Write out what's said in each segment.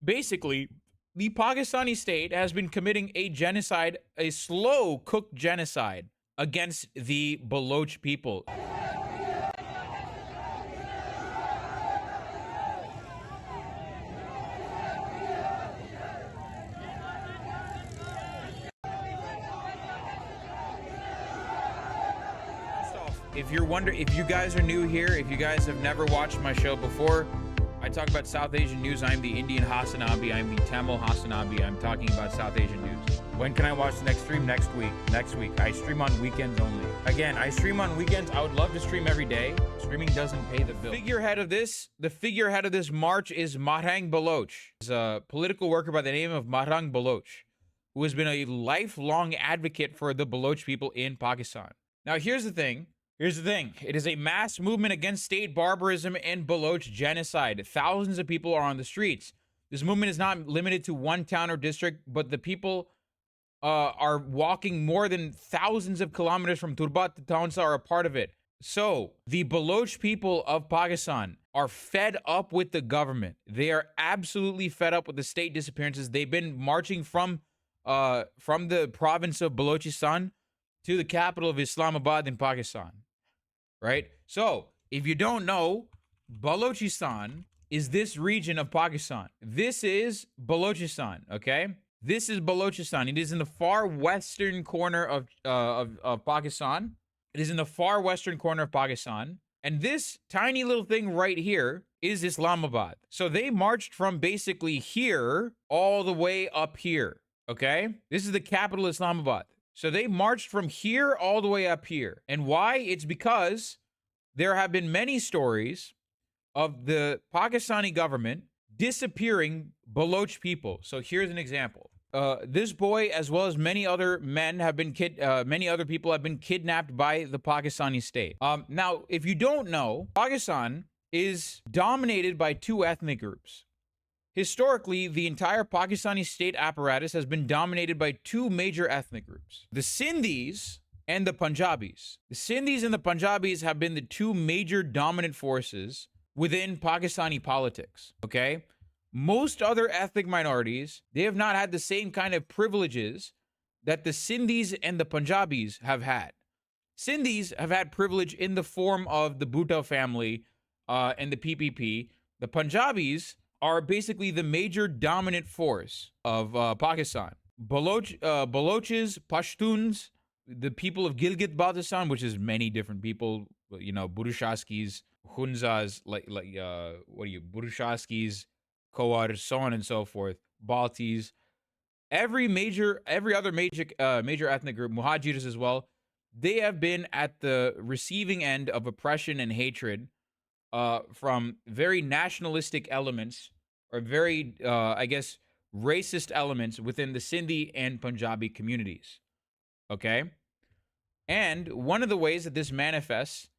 Basically, the Pakistani state has been committing a genocide, a slow cooked genocide against the Baloch people. If you're wondering, if you guys are new here, if you guys have never watched my show before, I talk about South Asian news. I'm the Indian Hasanabi. I'm the Tamil Hasanabi. I'm talking about South Asian news. When can I watch the next stream? Next week. Next week. I stream on weekends only. Again, I stream on weekends. I would love to stream every day. Streaming doesn't pay the bill. The figurehead of this march is Mahrang Baloch. He's a political worker by the name of Mahrang Baloch, who has been a lifelong advocate for the Baloch people in Pakistan. Now, here's the thing. It is a mass movement against state barbarism and Baloch genocide. Thousands of people are on the streets. This movement is not limited to one town or district, but the people are walking more than thousands of kilometers from Turbat to Taunsa are a part of it. So the Baloch people of Pakistan are fed up with the government. They are absolutely fed up with the state disappearances. They've been marching from the province of Balochistan to the capital of Islamabad in Pakistan. Right? So, if you don't know, Balochistan is this region of Pakistan. This is Balochistan, okay? This is Balochistan. It is in the far western corner of Pakistan. It is in the far western corner of Pakistan. And this tiny little thing right here is Islamabad. So they marched from basically here all the way up here, okay? This is the capital, Islamabad. So they marched from here all the way up here. And why? It's because there have been many stories of the Pakistani government disappearing Baloch people. So here's an example. This boy, as well as many other men, have been many other people have been kidnapped by the Pakistani state. Now, if you don't know, Pakistan is dominated by two ethnic groups. Historically, the entire Pakistani state apparatus has been dominated by two major ethnic groups, the Sindhis and the Punjabis. The Sindhis and the Punjabis have been the two major dominant forces within Pakistani politics, okay? Most other ethnic minorities, they have not had the same kind of privileges that the Sindhis and the Punjabis have had. Sindhis have had privilege in the form of the Bhutto family and the PPP. The Punjabis are basically the major dominant force of Pakistan. Balochis, Pashtuns, the people of Gilgit-Baltistan, which is many different people, you know, Burushaskis, Hunzas, Burushaskis, Kowar, so on and so forth, Baltis, every other major ethnic group, Muhajirs as well, they have been at the receiving end of oppression and hatred from very nationalistic elements or very, racist elements within the Sindhi and Punjabi communities. Okay? And one of the ways that this manifests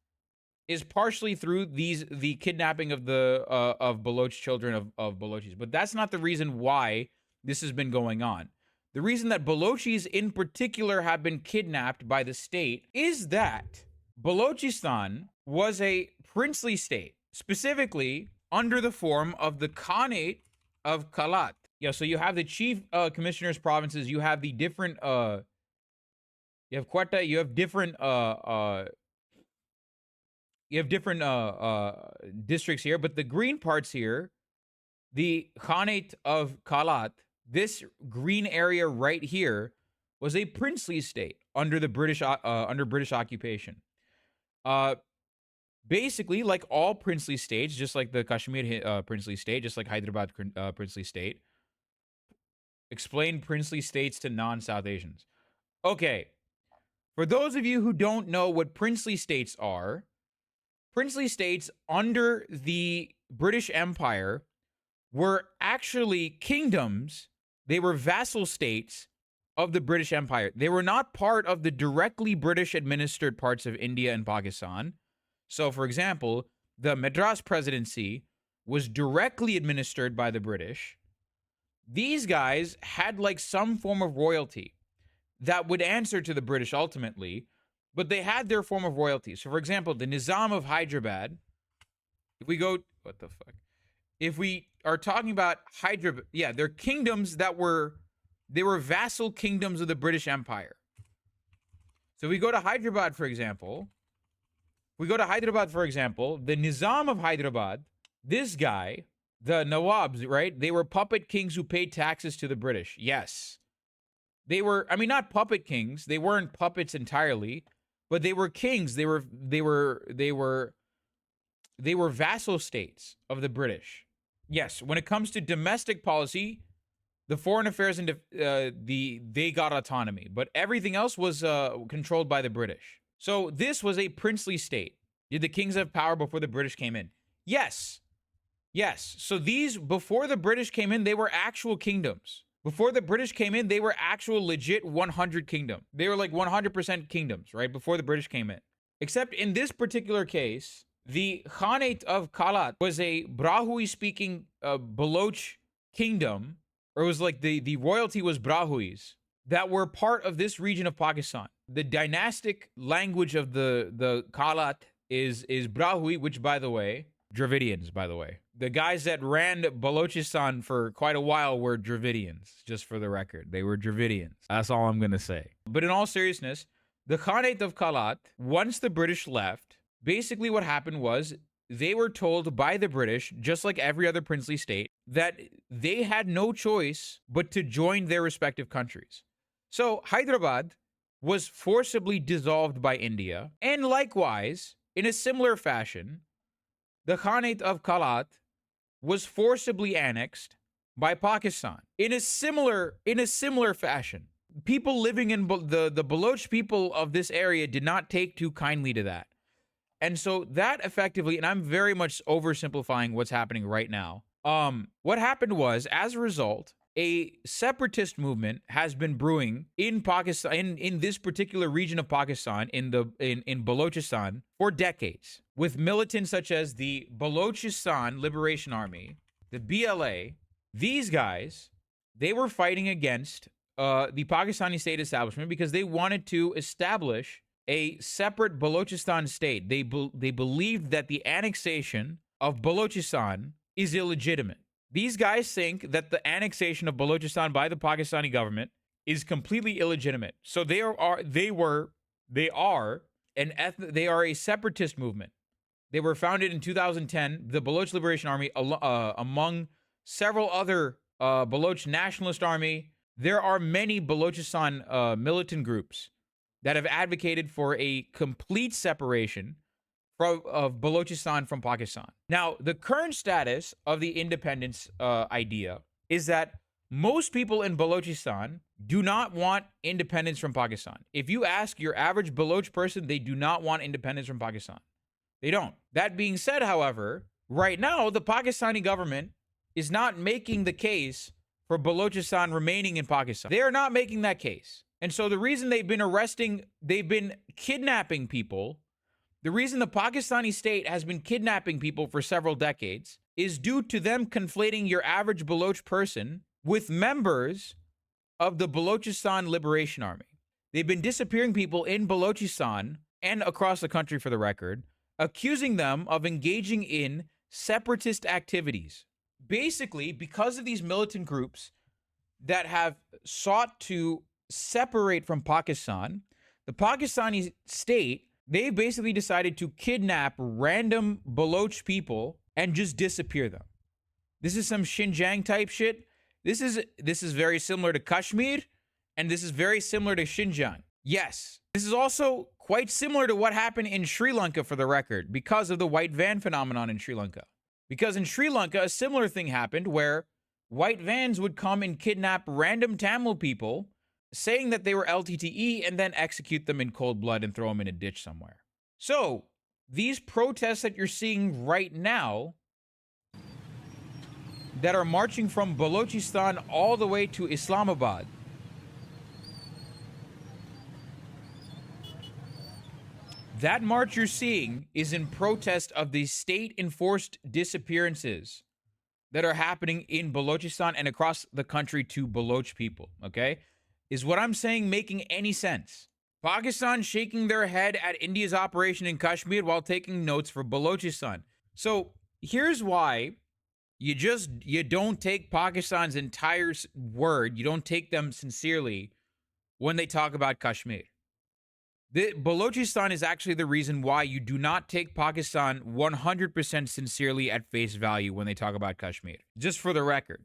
is partially through the kidnapping of Baloch children of Balochis. But that's not the reason why this has been going on. The reason that Balochis in particular have been kidnapped by the state is that Balochistan was a princely state, specifically under the form of the Khanate of Kalat. Yeah, so you have the chief commissioners provinces, you have the different you have Quetta, you have different districts here, but the green parts here, the Khanate of Kalat, this green area right here was a princely state under the British occupation. Basically, like all princely states, just like the Kashmir princely state, just like Hyderabad princely state. Explain princely states to non-South Asians. Okay, for those of you who don't know what princely states are, princely states under the British Empire were actually kingdoms. They were vassal states of the British Empire. They were not part of the directly British administered parts of India and Pakistan. So, for example, the Madras presidency was directly administered by the British. These guys had like some form of royalty that would answer to the British ultimately, but they had their form of royalty. So, for example, the Nizam of Hyderabad, if we go, what the fuck? If we are talking about Hyderabad. Yeah, they're kingdoms that were vassal kingdoms of the British Empire. So we go to Hyderabad, for example. The Nizam of Hyderabad, this guy, the Nawabs, right? They were puppet kings who paid taxes to the British. Yes. They were, I mean, not puppet kings. They weren't puppets entirely, but they were kings. They were vassal states of the British. Yes, when it comes to domestic policy, the foreign affairs and they got autonomy, but everything else was controlled by the British. So this was a princely state. Did the kings have power before the British came in? Yes. Yes. So these, before the British came in, they were actual kingdoms. Before the British came in, they were actual legit 100 kingdom. They were like 100% kingdoms, right? Before the British came in. Except in this particular case, the Khanate of Kalat was a Brahui-speaking Baloch kingdom, or it was like the royalty was Brahuis that were part of this region of Pakistan. The dynastic language of the Kalat is Brahui, which, by the way, Dravidians, by the way. The guys that ran Balochistan for quite a while were Dravidians, just for the record. They were Dravidians. That's all I'm going to say. But in all seriousness, the Khanate of Kalat, once the British left, basically what happened was they were told by the British, just like every other princely state, that they had no choice but to join their respective countries. So Hyderabad was forcibly dissolved by India, and likewise, in a similar fashion, the Khanate of Kalat was forcibly annexed by Pakistan. In a similar fashion. People living in the Baloch people of this area did not take too kindly to that. And so that effectively, and I'm very much oversimplifying what's happening right now. What happened was, as a result, a separatist movement has been brewing in Pakistan, in this particular region of Pakistan, in Balochistan, for decades, with militants such as the Balochistan Liberation Army, the BLA. These guys, they were fighting against the Pakistani state establishment because they wanted to establish a separate Balochistan state. They believed that the annexation of Balochistan is illegitimate. These guys think that the annexation of Balochistan by the Pakistani government is completely illegitimate. So they are a separatist movement. They were founded in 2010, the Baloch Liberation Army, among several other Baloch Nationalist Army. There are many Balochistan militant groups that have advocated for a complete separation of Balochistan from Pakistan. Now, the current status of the independence idea is that most people in Balochistan do not want independence from Pakistan. If you ask your average Baloch person, they do not want independence from Pakistan. They don't. That being said, however, right now, the Pakistani government is not making the case for Balochistan remaining in Pakistan. They are not making that case. And so the reason they've been kidnapping people, the reason the Pakistani state has been kidnapping people for several decades is due to them conflating your average Baloch person with members of the Balochistan Liberation Army. They've been disappearing people in Balochistan and across the country, for the record, accusing them of engaging in separatist activities. Basically, because of these militant groups that have sought to separate from Pakistan, the Pakistani state, they basically decided to kidnap random Baloch people and just disappear them. This is some Xinjiang type shit. This is very similar to Kashmir, and this is very similar to Xinjiang. Yes, this is also quite similar to what happened in Sri Lanka, for the record, because of the white van phenomenon in Sri Lanka. Because in Sri Lanka, a similar thing happened where white vans would come and kidnap random Tamil people, saying that they were LTTE, and then execute them in cold blood and throw them in a ditch somewhere. So, these protests that you're seeing right now that are marching from Balochistan all the way to Islamabad, that march you're seeing is in protest of the state-enforced disappearances that are happening in Balochistan and across the country to Baloch people, okay? Is what I'm saying making any sense? Pakistan shaking their head at India's operation in Kashmir while taking notes for Balochistan. So here's why You don't take Pakistan's entire word, you don't take them sincerely when they talk about Kashmir. The Balochistan is actually the reason why you do not take Pakistan 100% sincerely at face value when they talk about Kashmir. Just for the record.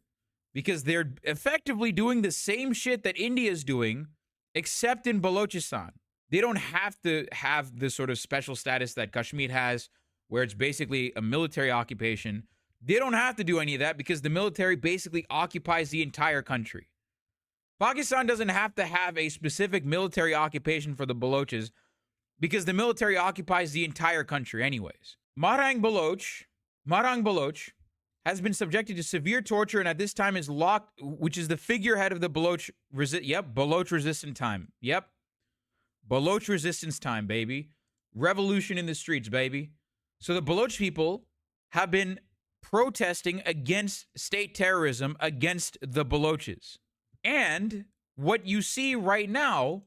Because they're effectively doing the same shit that India is doing, except in Balochistan. They don't have to have the sort of special status that Kashmir has, where it's basically a military occupation. They don't have to do any of that because the military basically occupies the entire country. Pakistan doesn't have to have a specific military occupation for the Balochis because the military occupies the entire country anyways. Marang Baloch has been subjected to severe torture and at this time is locked, which is the figurehead of the Baloch Baloch resistance time. Yep. Baloch resistance time, baby. Revolution in the streets, baby. So the Baloch people have been protesting against state terrorism against the Balochis. And what you see right now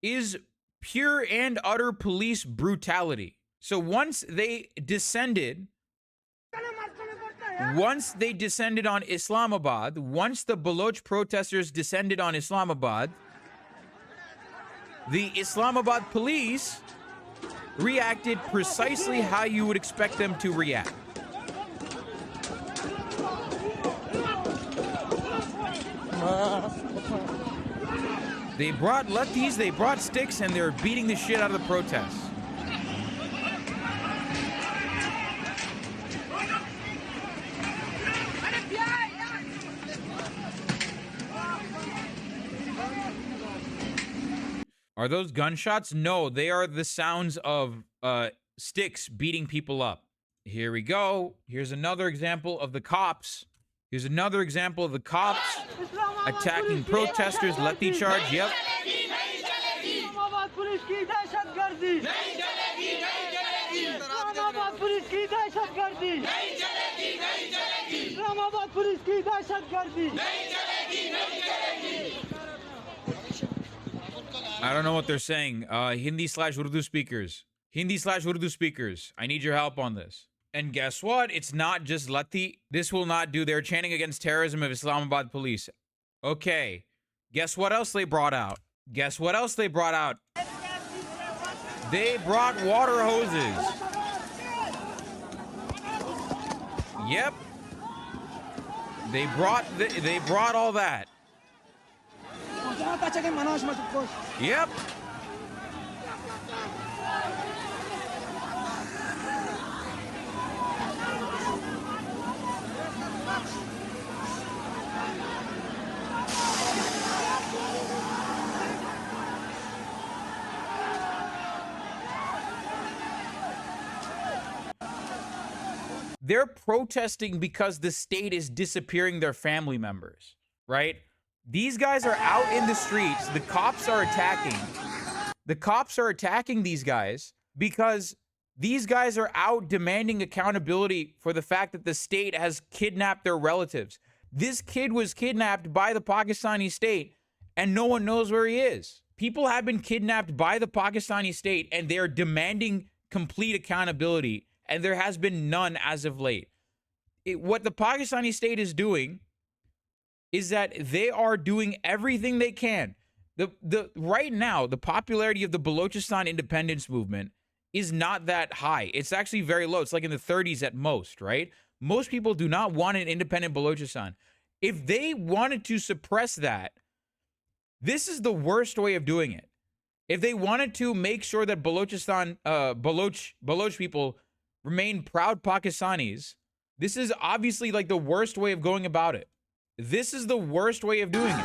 is pure and utter police brutality. So once they descended on Islamabad, once the Baloch protesters descended on Islamabad, the Islamabad police reacted precisely how you would expect them to react. They brought lefties, they brought sticks, and they're beating the shit out of the protests. Are those gunshots? No, they are the sounds of sticks beating people up. Here we go. Here's another example of the cops. Here's another example of the cops attacking protesters. Lefty charge. Yep. I don't know what they're saying. Hindi/Urdu speakers. Hindi/Urdu speakers. I need your help on this. And guess what? It's not just Lati. This will not do. They're chanting against terrorism of Islamabad police. Okay. Guess what else they brought out? Guess what else they brought out? They brought water hoses. Yep. They brought all that. Yep. They're protesting because the state is disappearing their family members, right? These guys are out in the streets. The cops are attacking. The cops are attacking these guys because these guys are out demanding accountability for the fact that the state has kidnapped their relatives. This kid was kidnapped by the Pakistani state and no one knows where he is. People have been kidnapped by the Pakistani state and they're demanding complete accountability, and there has been none as of late. What the Pakistani state is doing is that they are doing everything they can. Right now, the popularity of the Balochistan independence movement is not that high. It's actually very low. It's like in the 30s at most, right? Most people do not want an independent Balochistan. If they wanted to suppress that, this is the worst way of doing it. If they wanted to make sure that Balochistan, Baloch people remain proud Pakistanis, this is obviously like the worst way of going about it. This is the worst way of doing it.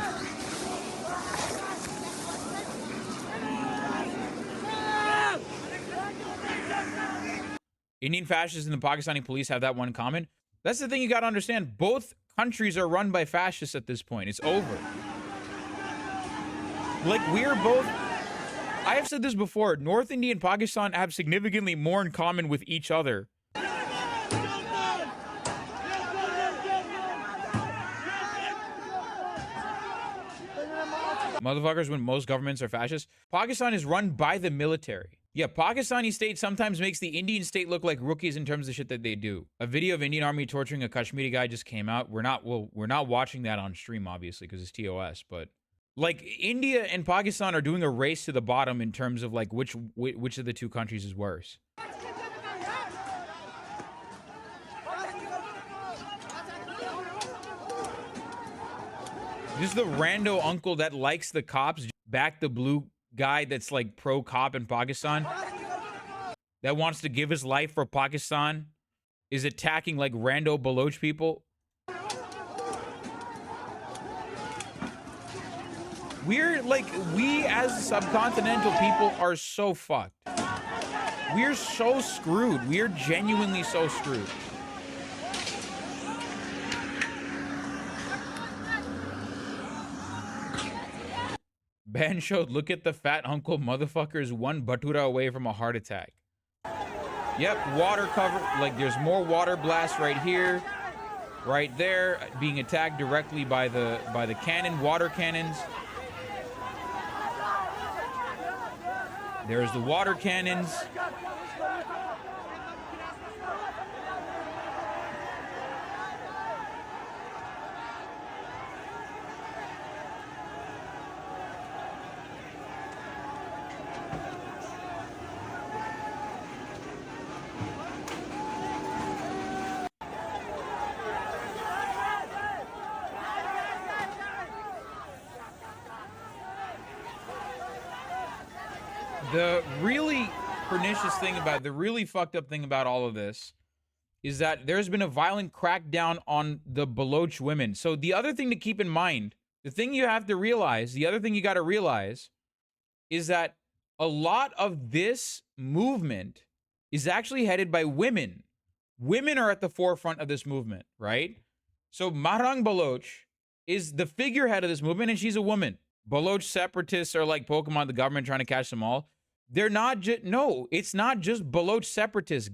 Indian fascists and the Pakistani police have that one in common. That's the thing you got to understand. Both countries are run by fascists at this point. It's over. Like, we're both... I have said this before. North India and Pakistan have significantly more in common with each other. Motherfuckers, when most governments are fascist. Pakistan is run by the military. Yeah, Pakistani state sometimes makes the Indian state look like rookies in terms of shit that they do. A video of Indian army torturing a Kashmiri guy just came out. We're not watching that on stream, obviously, because it's TOS, but like India and Pakistan are doing a race to the bottom in terms of like which of the two countries is worse. Just the rando uncle that likes the cops back the blue guy that's like pro cop in Pakistan that wants to give his life for Pakistan is attacking like rando Baloch people. We're like, we as subcontinental people are so fucked. We're so screwed. We're genuinely so screwed. Ben showed, look at the fat uncle motherfuckers one batura away from a heart attack. Yep, water cover, like there's more water blasts right here, right there, being attacked directly by the cannon, water cannons. There's the water cannons. The really pernicious thing about, the really fucked up thing about all of this is that there's been a violent crackdown on the Baloch women. So the other thing to keep in mind, the thing you have to realize, the other thing you got to realize is that a lot of this movement is actually headed by women. Women are at the forefront of this movement, right? So Mahrang Baloch is the figurehead of this movement, and she's a woman. Baloch separatists are like Pokemon, the government trying to catch them all. They're not just, no, it's not just Baloch separatists.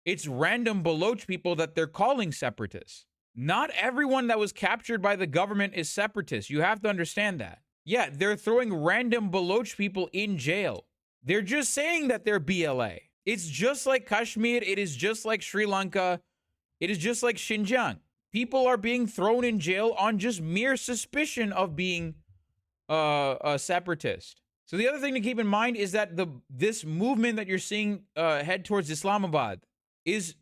It's random Baloch people that they're calling separatists. Not everyone that was captured by the government is separatist. You have to understand that. Yeah, they're throwing random Baloch people in jail. They're just saying that they're BLA. It's just like Kashmir. It is just like Sri Lanka. It is just like Xinjiang. People are being thrown in jail on just mere suspicion of being a separatist. So the other thing to keep in mind is that this movement that you're seeing head towards Islamabad is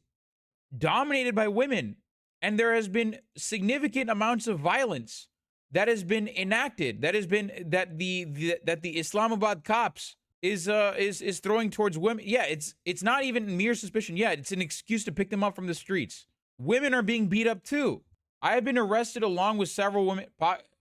dominated by women, and there has been significant amounts of violence that has been enacted. That has been that the Islamabad cops is throwing towards women. Yeah, it's not even mere suspicion. Yeah, it's an excuse to pick them up from the streets. Women are being beat up too. I have been arrested along with several women.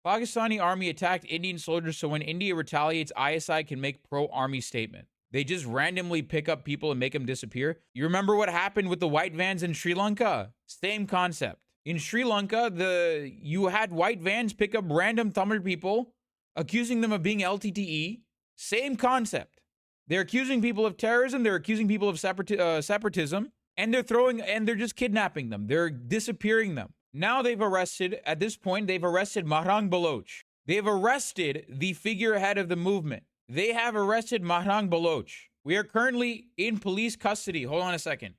Pakistani army attacked Indian soldiers, so when India retaliates, ISI can make pro-army statement. They just randomly pick up people and make them disappear. You remember what happened with the white vans in Sri Lanka? Same concept. In Sri Lanka, you had white vans pick up random Tamil people, accusing them of being LTTE. Same concept. They're accusing people of terrorism. They're accusing people of separatism, and they're just kidnapping them. They're disappearing them. Now at this point, they've arrested Mahrang Baloch. They've arrested the figurehead of the movement. They have arrested Mahrang Baloch. We are currently in police custody. Hold on a second.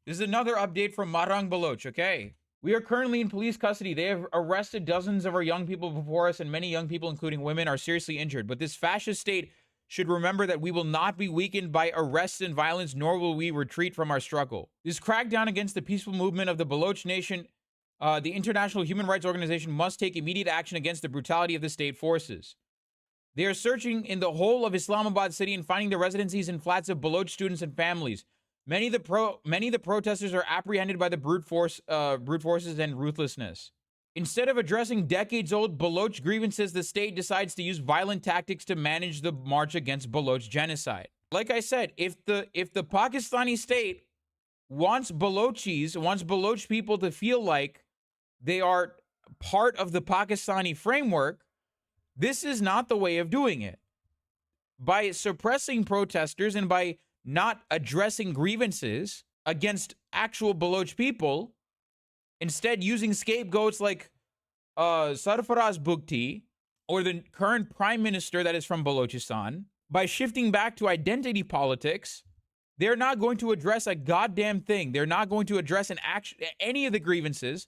This is another update from Mahrang Baloch, okay? We are currently in police custody. They have arrested dozens of our young people before us, and many young people, including women, are seriously injured. But this fascist state should remember that we will not be weakened by arrests and violence, nor will we retreat from our struggle. This crackdown against the peaceful movement of the Baloch nation, the International Human Rights Organization must take immediate action against the brutality of the state forces. They are searching in the whole of Islamabad city and finding the residencies and flats of Baloch students and families. Many of the protesters are apprehended by the brute forces and ruthlessness. Instead of addressing decades-old Baloch grievances, the state decides to use violent tactics to manage the march against Baloch genocide. Like I said, if the Pakistani state wants Baloch people to feel like they are part of the Pakistani framework, this is not the way of doing it. By suppressing protesters and by not addressing grievances against actual Baloch people, instead using scapegoats like Sarfaraz Bugti or the current prime minister that is from Balochistan, by shifting back to identity politics They're not going to address a goddamn thing. They're not going to address any of the grievances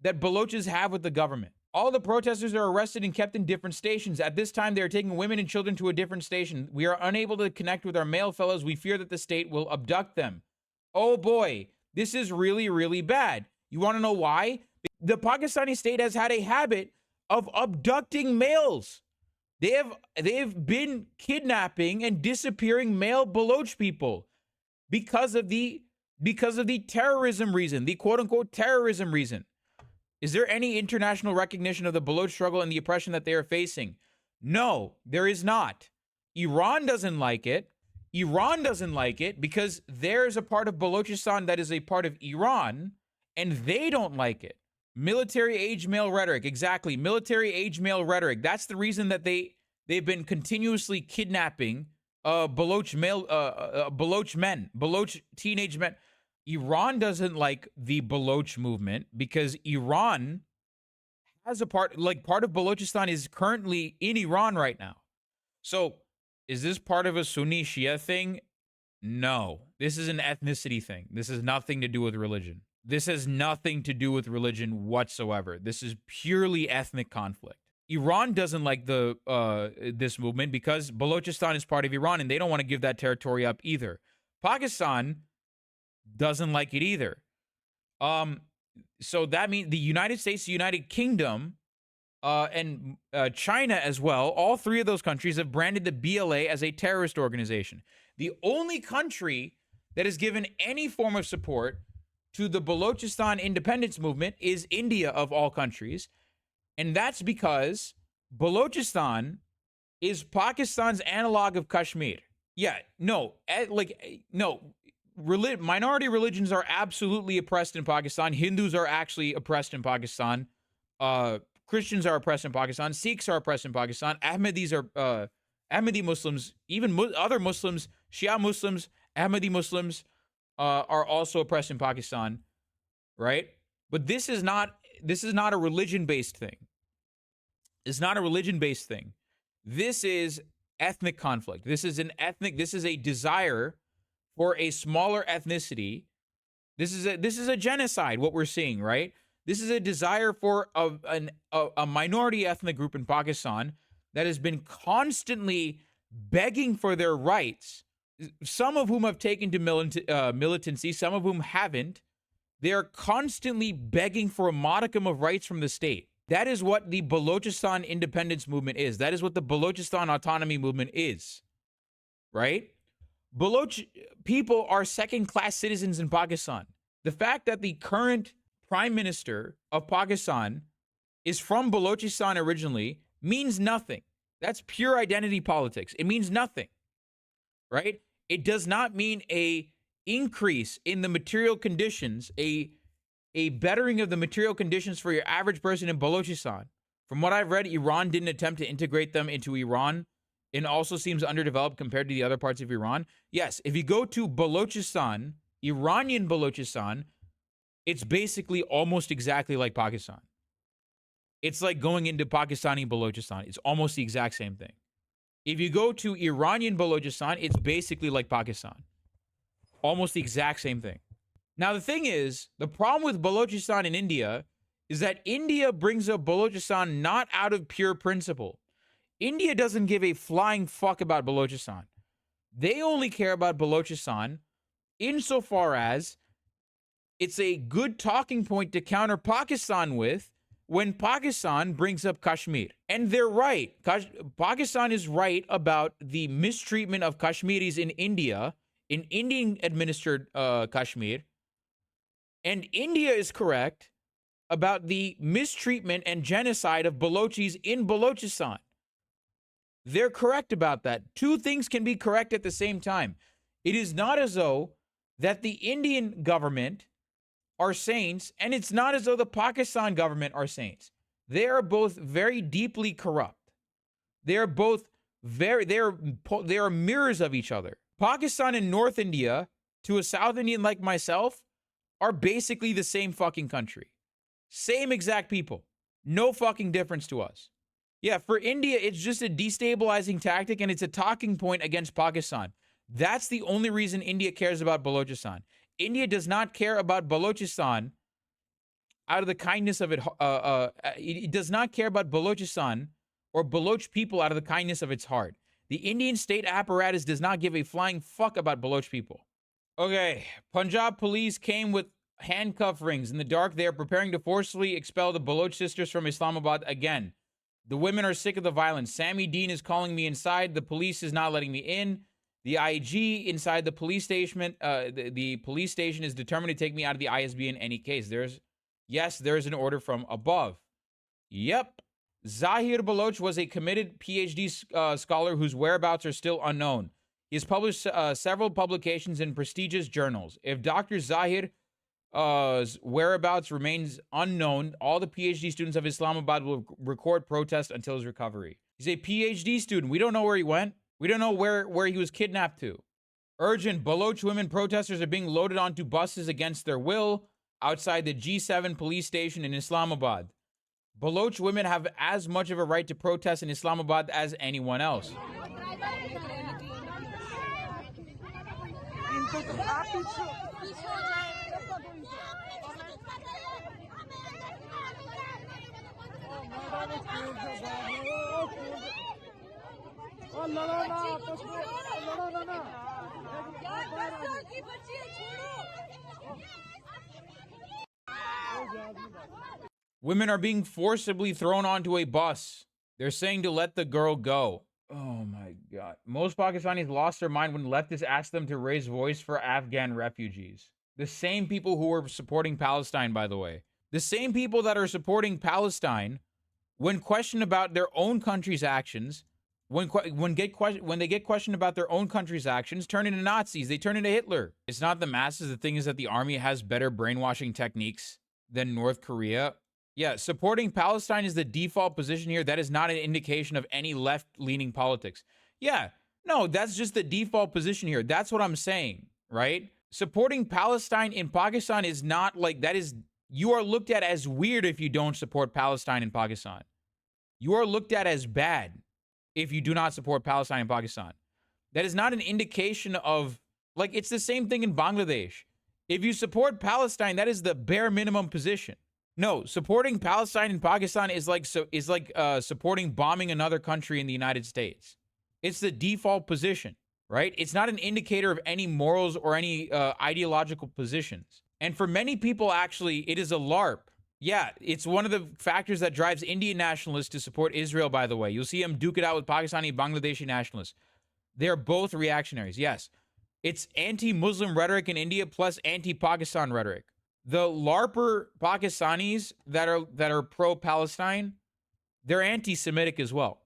that Balochis have with the government. All the protesters are arrested and kept in different stations. At this time, they are taking women and children to a different station. We are unable to connect with our male fellows. We fear that the state will abduct them. Oh boy, this is really, really bad. You want to know why? The Pakistani state has had a habit of abducting males. They've been kidnapping and disappearing male Baloch people because of the terrorism reason, the quote unquote terrorism reason. Is there any international recognition of the Baloch struggle and the oppression that they are facing? No, there is not. Iran doesn't like it. Iran doesn't like it because there's a part of Balochistan that is a part of Iran, and they don't like it. Military age male rhetoric, exactly. Military age male rhetoric. That's the reason that they've been continuously kidnapping Baloch men, Baloch teenage men. Iran doesn't like the Baloch movement because Iran has a part of Balochistan is currently in Iran right now. So is this part of a Sunni Shia thing? No, this is an ethnicity thing. This has nothing to do with religion. This has nothing to do with religion whatsoever. This is purely ethnic conflict. Iran doesn't like this movement because Balochistan is part of Iran and they don't want to give that territory up either. Pakistan doesn't like it either. So that means the United States, the United Kingdom, and China as well, all three of those countries have branded the BLA as a terrorist organization. The only country that has given any form of support to the Balochistan independence movement is India, of all countries. And that's because Balochistan is Pakistan's analog of Kashmir. Yeah, minority religions are absolutely oppressed in Pakistan. Hindus are actually oppressed in Pakistan. Christians are oppressed in Pakistan. Sikhs are oppressed in Pakistan. Ahmadis are Ahmadi Muslims, even other Muslims, Shia Muslims, Ahmadi Muslims are also oppressed in Pakistan, right? But this is not a religion-based thing. It's not a religion-based thing. This is ethnic conflict. This is a desire for a smaller ethnicity. This is a genocide, what we're seeing, right? This is a desire for a minority ethnic group in Pakistan that has been constantly begging for their rights, some of whom have taken to militancy, some of whom haven't. They are constantly begging for a modicum of rights from the state. That is what the Balochistan independence movement is. That is what the Balochistan autonomy movement is, right? Baloch people are second-class citizens in Pakistan. The fact that the current prime minister of Pakistan is from Balochistan originally means nothing. That's pure identity politics. It means nothing, right? It does not mean a increase in the material conditions, a bettering of the material conditions for your average person in Balochistan. From what I've read, Iran didn't attempt to integrate them into Iran. It also seems underdeveloped compared to the other parts of Iran. Yes, if you go to Balochistan, Iranian Balochistan, it's basically almost exactly like Pakistan. It's like going into Pakistani Balochistan. It's almost the exact same thing. If you go to Iranian Balochistan, it's basically like Pakistan. Almost the exact same thing. Now, the thing is, the problem with Balochistan in India is that India brings up Balochistan not out of pure principle. India doesn't give a flying fuck about Balochistan. They only care about Balochistan insofar as it's a good talking point to counter Pakistan with when Pakistan brings up Kashmir. And they're right. Pakistan is right about the mistreatment of Kashmiris in India, in Indian-administered Kashmir. And India is correct about the mistreatment and genocide of Balochis in Balochistan. They're correct about that. Two things can be correct at the same time. It is not as though that the Indian government are saints, and it's not as though the Pakistan government are saints. They are both very deeply corrupt. They are both they are mirrors of each other. Pakistan and North India, to a South Indian like myself, are basically the same fucking country. Same exact people. No fucking difference to us. Yeah, for India, it's just a destabilizing tactic and it's a talking point against Pakistan. That's the only reason India cares about Balochistan. India does not care about Balochistan out of the kindness of it. It does not care about Balochistan or Baloch people out of the kindness of its heart. The Indian state apparatus does not give a flying fuck about Baloch people. Okay, Punjab police came with handcuff rings. In the dark, they are preparing to forcefully expel the Baloch sisters from Islamabad again. The women are sick of the violence. Sammy Dean is calling me inside. The police is not letting me in. The IG inside the police station, the police station is determined to take me out of the ISB in any case. There's an order from above. Yep. Zahir Baloch was a committed PhD scholar whose whereabouts are still unknown. He has published several publications in prestigious journals. If Dr. Zahir's whereabouts remains unknown, all the PhD students of Islamabad will record protest until his recovery. He's a PhD student. We don't know where he went. We don't know where he was kidnapped to. Urgent. Baloch women protesters are being loaded onto buses against their will outside the G7 police station in Islamabad. Baloch women have as much of a right to protest in Islamabad as anyone else. Women are being forcibly thrown onto a bus. They're saying to let the girl go. Oh my God. Most Pakistanis lost their mind when leftists asked them to raise voice for Afghan refugees. The same people who were supporting Palestine, by the way. The same people that are supporting Palestine, when questioned about their own country's actions, when they get questioned about their own country's actions, turn into Nazis. They turn into Hitler. It's not the masses. The thing is that the army has better brainwashing techniques than North Korea. Yeah, supporting Palestine is the default position here. That is not an indication of any left-leaning politics. Yeah, no, that's just the default position here. That's what I'm saying, right? Supporting Palestine in Pakistan is not like, that is, you are looked at as weird if you don't support Palestine in Pakistan. You are looked at as bad if you do not support Palestine in Pakistan. That is not an indication of, like, it's the same thing in Bangladesh. If you support Palestine, that is the bare minimum position. No, supporting Palestine in Pakistan is like supporting bombing another country in the United States. It's the default position, right? It's not an indicator of any morals or any ideological positions. And for many people, actually, it is a LARP. Yeah, it's one of the factors that drives Indian nationalists to support Israel, by the way. You'll see them duke it out with Pakistani and Bangladeshi nationalists. They're both reactionaries, yes. It's anti-Muslim rhetoric in India plus anti-Pakistan rhetoric. The LARPer Pakistanis that are pro-Palestine, they're anti-Semitic as well.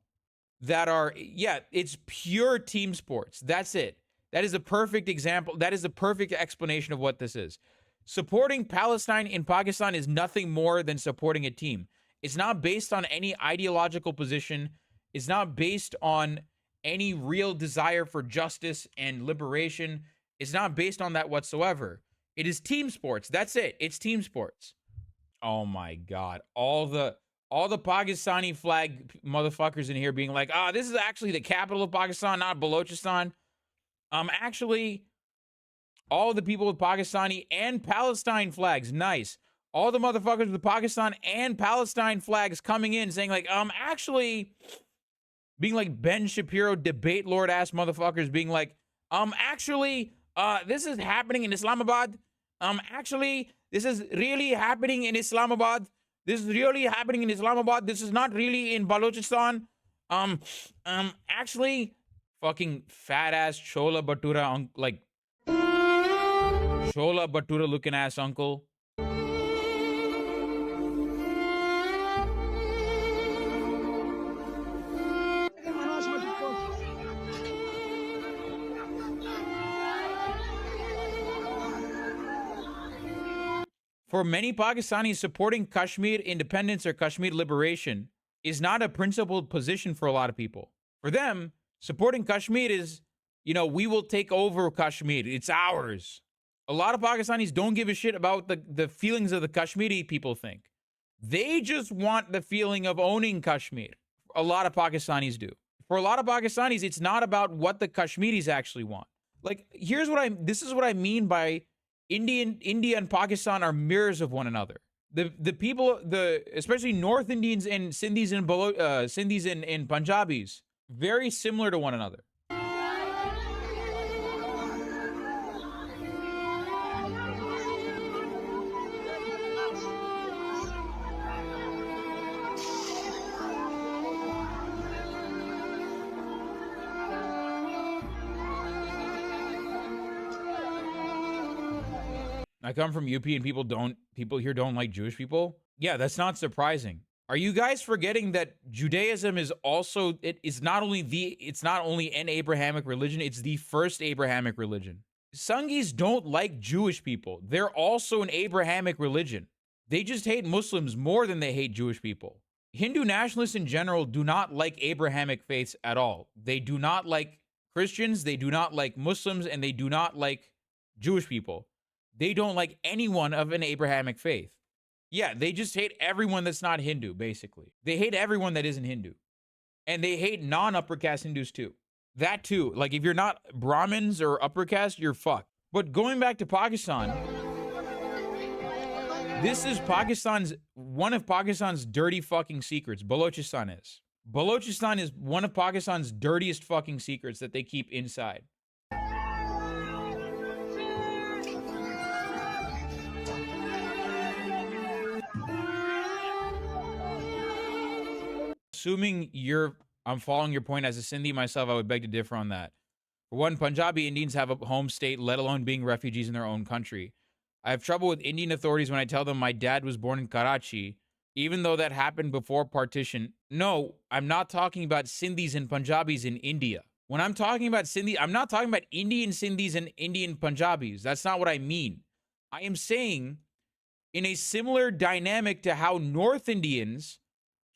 It's pure team sports. That's it. That is a perfect example. That is a perfect explanation of what this is. Supporting Palestine in Pakistan is nothing more than supporting a team. It's not based on any ideological position. It's not based on any real desire for justice and liberation. It's not based on that whatsoever. It is team sports. That's it. It's team sports. Oh my God. All the Pakistani flag motherfuckers in here being like, this is actually the capital of Pakistan, not Balochistan. Actually, all the people with Pakistani and Palestine flags, nice. All the motherfuckers with Pakistan and Palestine flags coming in saying like, actually, being like Ben Shapiro debate lord ass motherfuckers being like, actually, this is happening in Islamabad. Actually, this is really happening in Islamabad. This is really happening in Islamabad. This is not really in Balochistan. Actually, fucking fat ass Chola Bhatura, like Chola Bhatura looking ass uncle. For many Pakistanis, supporting Kashmir independence or Kashmir liberation is not a principled position for a lot of people. For them, supporting Kashmir is, we will take over Kashmir. It's ours. A lot of Pakistanis don't give a shit about the feelings of the Kashmiri people think. They just want the feeling of owning Kashmir. A lot of Pakistanis do. For a lot of Pakistanis, it's not about what the Kashmiris actually want. Like, this is what I mean by India and Pakistan are mirrors of one another. The people, especially North Indians and Sindhis and Sindhis and Punjabis, very similar to one another. I come from UP and people here don't like Jewish people. Yeah, that's not surprising. Are you guys forgetting that Judaism is also, it's not only an Abrahamic religion, it's the first Abrahamic religion. Sangis don't like Jewish people. They're also an Abrahamic religion. They just hate Muslims more than they hate Jewish people. Hindu nationalists in general do not like Abrahamic faiths at all. They do not like Christians, they do not like Muslims, and they do not like Jewish people. They don't like anyone of an Abrahamic faith. Yeah, they just hate everyone that's not Hindu, basically. They hate everyone that isn't Hindu. And they hate non-upper caste Hindus too. That too. Like, if you're not Brahmins or upper caste, you're fucked. But going back to Pakistan, this is one of Pakistan's dirty fucking secrets. Balochistan is. Balochistan is one of Pakistan's dirtiest fucking secrets that they keep inside. Assuming I'm following your point as a Sindhi myself, I would beg to differ on that. For one, Punjabi Indians have a home state, let alone being refugees in their own country. I have trouble with Indian authorities when I tell them my dad was born in Karachi, even though that happened before partition. No, I'm not talking about Sindhis and Punjabis in India. When I'm talking about Sindhi, I'm not talking about Indian Sindhis and Indian Punjabis. That's not what I mean. I am saying in a similar dynamic to how North Indians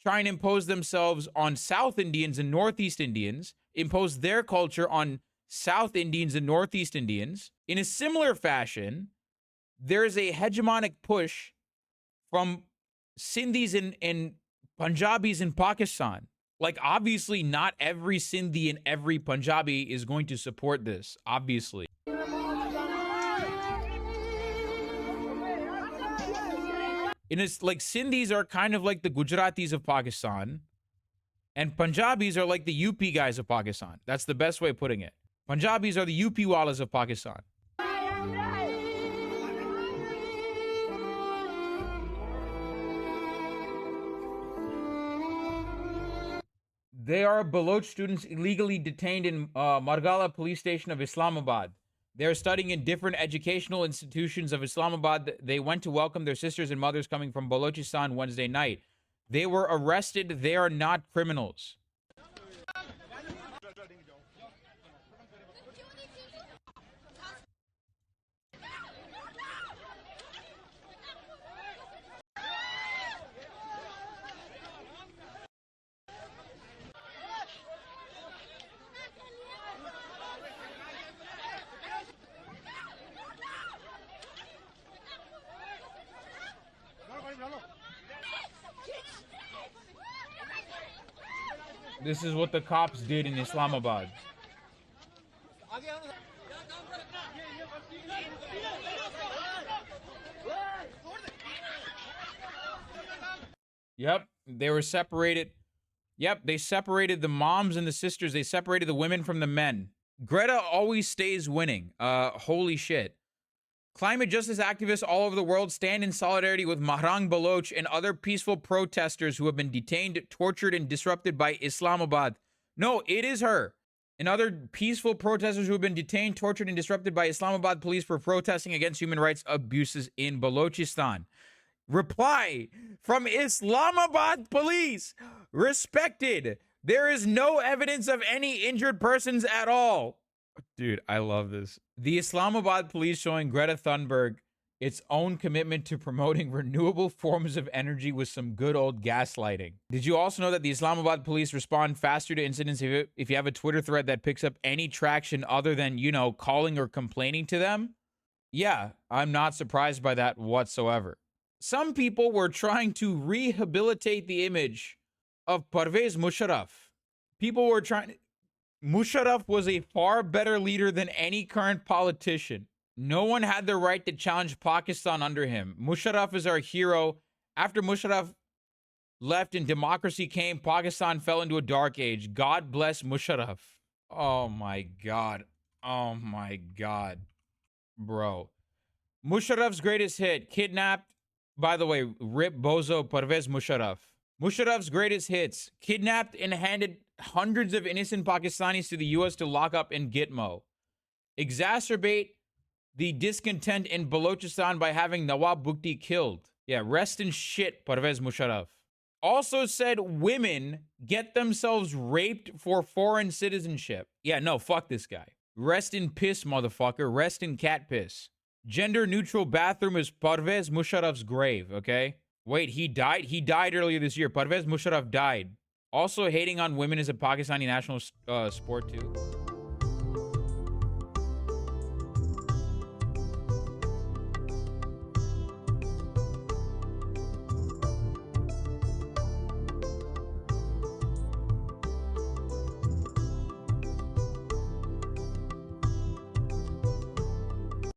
try and impose themselves on South Indians and Northeast Indians, impose their culture on South Indians and Northeast Indians. In a similar fashion, there's a hegemonic push from Sindhis and Punjabis in Pakistan. Like, obviously, not every Sindhi and every Punjabi is going to support this, obviously. And it's like Sindhis are kind of like the Gujaratis of Pakistan, and Punjabis are like the UP guys of Pakistan. That's the best way of putting it. Punjabis are the UP Wallas of Pakistan. They are Baloch students illegally detained in Margala police station of Islamabad. They're studying in different educational institutions of Islamabad. They went to welcome their sisters and mothers coming from Balochistan Wednesday night. They were arrested. They are not criminals. This is what the cops did in Islamabad. Yep, they were separated. Yep, they separated the moms and the sisters. They separated the women from the men. Greta always stays winning. Holy shit. Climate justice activists all over the world stand in solidarity with Mahrang Baloch and other peaceful protesters who have been detained, tortured, and disrupted by Islamabad. No, it is her. And other peaceful protesters who have been detained, tortured, and disrupted by Islamabad police for protesting against human rights abuses in Balochistan. Reply from Islamabad police. Respected. There is no evidence of any injured persons at all. Dude, I love this. The Islamabad police showing Greta Thunberg its own commitment to promoting renewable forms of energy with some good old gaslighting. Did you also know that the Islamabad police respond faster to incidents if you have a Twitter thread that picks up any traction other than, you know, calling or complaining to them? Yeah, I'm not surprised by that whatsoever. Some people were trying to rehabilitate the image of Parvez Musharraf. People were trying... Musharraf was a far better leader than any current politician. No one had the right to challenge Pakistan under him. Musharraf is our hero. After Musharraf left and democracy came, Pakistan fell into a dark age. God bless Musharraf. Oh my God. Oh my God. Bro. Musharraf's greatest hit, kidnapped. By the way, rip Bozo Parvez Musharraf. Musharraf's greatest hits, kidnapped and handed hundreds of innocent Pakistanis to the US to lock up in Gitmo. Exacerbate the discontent in Balochistan by having Nawab Bukti killed. Yeah, rest in shit, Parvez Musharraf. Also said women get themselves raped for foreign citizenship. Yeah, no, fuck this guy. Rest in piss, motherfucker. Rest in cat piss. Gender neutral bathroom is Parvez Musharraf's grave, okay? Wait, he died? He died earlier this year. Parvez Musharraf died. Also, hating on women is a Pakistani national sport too.